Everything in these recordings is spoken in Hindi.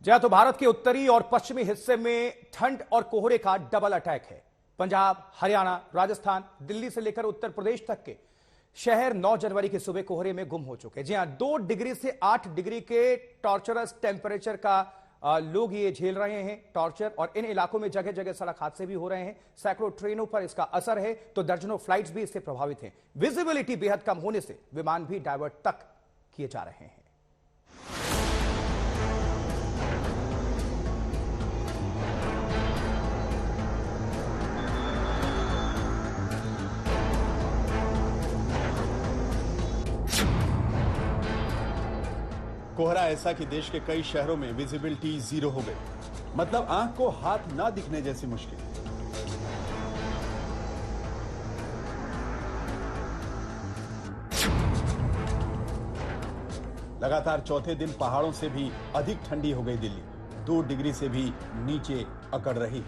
जहां तो भारत के उत्तरी और पश्चिमी हिस्से में ठंड और कोहरे का डबल अटैक है। पंजाब, हरियाणा, राजस्थान, दिल्ली से लेकर उत्तर प्रदेश तक के शहर 9 जनवरी की सुबह कोहरे में गुम हो चुके। जी हां, 2 डिग्री से 8 डिग्री के टॉर्चरस टेम्परेचर का लोग ये झेल रहे हैं टॉर्चर। और इन इलाकों में जगह जगह सड़क हादसे भी हो रहे हैं। सैकड़ों ट्रेनों पर इसका असर है तो दर्जनों फ्लाइट्स भी इससे प्रभावित हैं। विजिबिलिटी बेहद कम होने से विमान भी डाइवर्ट तक किए जा रहे हैं। कोहरा ऐसा कि देश के कई शहरों में विजिबिलिटी 0 हो गई। मतलब आंख को हाथ ना दिखने जैसी मुश्किल। लगातार चौथे दिन पहाड़ों से भी अधिक ठंडी हो गई दिल्ली। 2 डिग्री से भी नीचे अकड़ रही।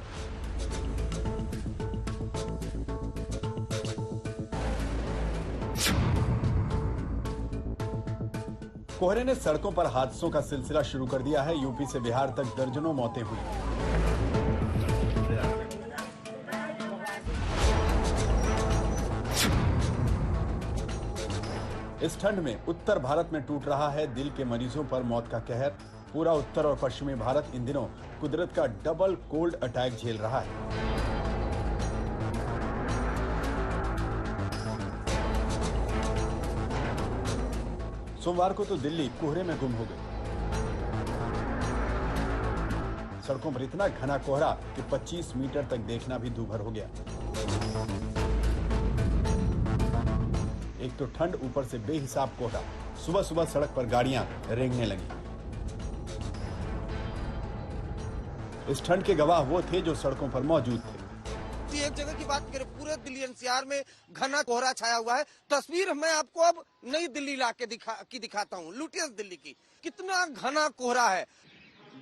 कोहरे ने सड़कों पर हादसों का सिलसिला शुरू कर दिया है। यूपी से बिहार तक दर्जनों मौतें हुई। इस ठंड में उत्तर भारत में टूट रहा है दिल के मरीजों पर मौत का कहर। पूरा उत्तर और पश्चिमी भारत इन दिनों कुदरत का डबल कोल्ड अटैक झेल रहा है। सोमवार को तो दिल्ली कोहरे में गुम हो गई। सड़कों पर इतना घना कोहरा कि 25 मीटर तक देखना भी दूभर हो गया। एक तो ठंड, ऊपर से बेहिसाब कोहरा। सुबह सुबह सड़क पर गाड़ियां रेंगने लगी। इस ठंड के गवाह वो थे जो सड़कों पर मौजूद थे। एक जगह की बात करें, पूरे दिल्ली एनसीआर में घना कोहरा छाया हुआ है। तस्वीर मैं आपको अब नई दिल्ली लाके दिखाता हूँ, लुटियस दिल्ली की। कितना घना कोहरा है।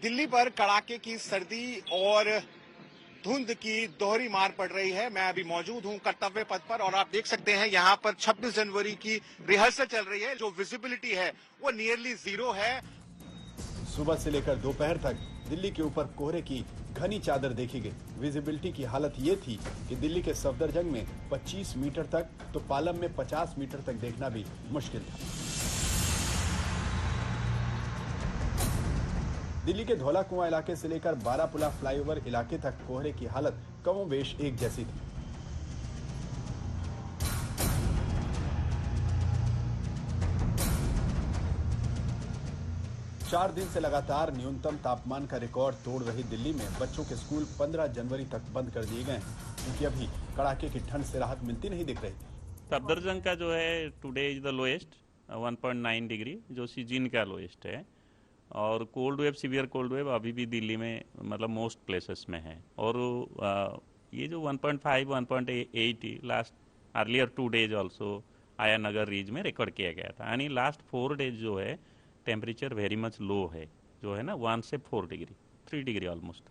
दिल्ली पर कड़ाके की सर्दी और धुंध की दोहरी मार पड़ रही है। मैं अभी मौजूद हूँ कर्तव्य पथ पर और आप देख सकते हैं यहाँ पर 26 जनवरी की रिहर्सल चल रही है। जो विजिबिलिटी है वो नियरली 0 है। सुबह से लेकर दोपहर तक दिल्ली के ऊपर कोहरे की घनी चादर देखी गई। विजिबिलिटी की हालत ये थी कि दिल्ली के सफदरजंग में 25 मीटर तक तो पालम में 50 मीटर तक देखना भी मुश्किल था। दिल्ली के धौला कुआं इलाके से लेकर बारापुला फ्लाईओवर इलाके तक कोहरे की हालत कमोबेश एक जैसी थी। चार दिन से लगातार न्यूनतम तापमान का रिकॉर्ड तोड़ रही दिल्ली में बच्चों के स्कूल 15 जनवरी तक बंद कर दिए गए हैं, क्योंकि अभी कड़ाके की ठंड से राहत मिलती नहीं दिख रही। सफदरजंग का जो है today is the lowest 1.9 degree, जो सीजन का लोएस्ट है। और cold wave, severe cold wave अभी भी दिल्ली में मतलब मोस्ट प्लेसेस में है। और ये जो 1.5, 1.8 लास्ट अर्लियर 2 डेज ऑल्सो आया नगर रीज में रिकॉर्ड किया गया था। यानी लास्ट 4 डेज जो है टेम्परेचर वेरी मच लो है, जो है ना 1 से 4 डिग्री, 3 डिग्री ऑलमोस्ट।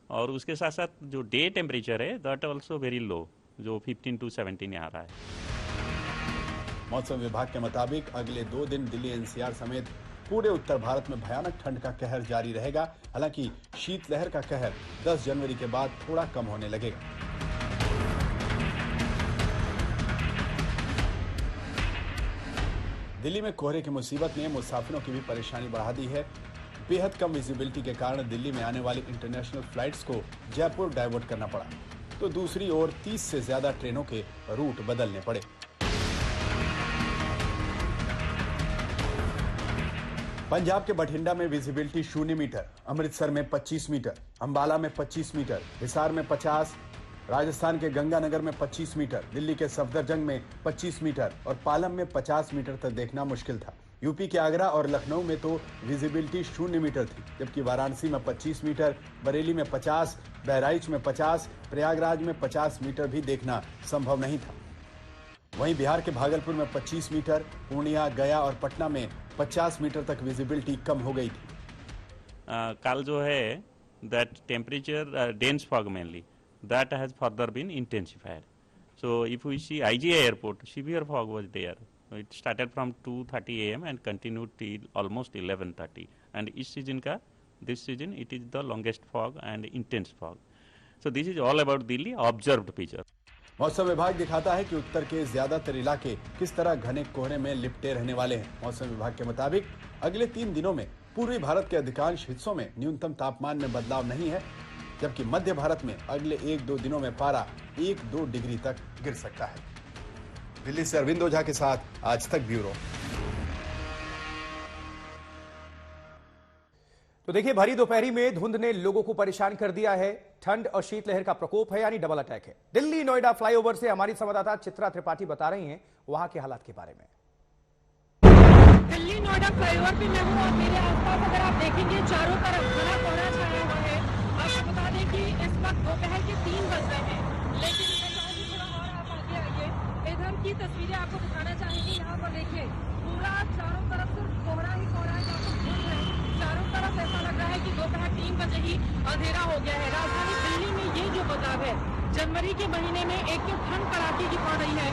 और उसके साथ साथ जो डे टेम्परेचर है दैट ऑल्सो वेरी लो, जो 15 to 17 आ रहा है। मौसम विभाग के मुताबिक अगले 2 दिन दिल्ली एनसीआर समेत पूरे उत्तर भारत में भयानक ठंड का कहर जारी रहेगा। हालांकि शीतलहर का कहर 10 जनवरी के बाद थोड़ा कम होने लगेगा। दिल्ली में कोहरे की मुसीबत ने मुसाफिरों की भी परेशानी बढ़ा दी है। बेहद कम विजिबिलिटी के कारण दिल्ली में आने वाली इंटरनेशनल फ्लाइट्स को जयपुर डाइवर्ट करना पड़ा, तो दूसरी ओर 30 से ज्यादा ट्रेनों के रूट बदलने पड़े। पंजाब के बठिंडा में विजिबिलिटी 0 मीटर, अमृतसर में 25 मीटर, अंबाला में 25 मीटर, हिसार में 50, राजस्थान के गंगानगर में 25 मीटर, दिल्ली के सफदरजंग में 25 मीटर और पालम में 50 मीटर तक देखना मुश्किल था। यूपी के आगरा और लखनऊ में तो विजिबिलिटी 0 मीटर थी, जबकि वाराणसी में 25 मीटर, बरेली में 50, बहराइच में 50, प्रयागराज में 50 मीटर भी देखना संभव नहीं था। वहीं बिहार के भागलपुर में 25 मीटर, पूर्णिया, गया और पटना में 50 मीटर तक विजिबिलिटी कम हो गई थी। कल जो है that temperature dense fog mainly that has further been intensified. So if we see IGA airport, severe fog was there. It started from 2:30 a.m. and continued till almost 11:30. And इस सीजन का this season it is the longest fog and intense fog. So this is all about Delhi observed picture. मौसम विभाग दिखाता है कि उत्तर के ज्यादातर इलाके किस तरह घने कोहरे में लिपटे रहने वाले हैं। मौसम विभाग के मुताबिक अगले 3 दिनों में पूर्वी भारत के अधिकांश हिस्सों में न्यूनतम तापमान में बदलाव नहीं है, जबकि मध्य भारत में अगले 1-2 दिनों में पारा 1-2 डिग्री तक गिर सकता है। दिल्ली से अरविंद ओझा के साथ आज तक ब्यूरो। तो देखिए, भरी दोपहरी में धुंध ने लोगों को परेशान कर दिया है। ठंड और शीतलहर का प्रकोप है, यानी डबल अटैक है। दिल्ली नोएडा फ्लाईओवर से हमारी संवाददाता चित्रा त्रिपाठी बता रही हैं वहां के हालात के बारे में। दिल्ली नोएडा फ्लाईओवर पे मैं हूँ और मेरे आसपास अगर आप देखेंगे चारों तरफ घना कोहरा छाया हुआ है। आपको बता दें कि इस वक्त दोपहर के 3 बज रहे हैं, लेकिन थोड़ा और आप आगे आइए, इधर की तस्वीरें आपको दिखाना चाहेंगे। यहाँ पर देखिए पूरा चारों तरफ सिर्फ कोहरा ही कोहरा है, यहाँ पर धुंध है चारों तरफ। ऐसा लग रहा है कि दोपहर 3 बजे ही अंधेरा हो गया है। राजधानी दिल्ली में ये जो बदलाव है, जनवरी के महीने में एक तो ठंड कड़ाके की पड़ रही है,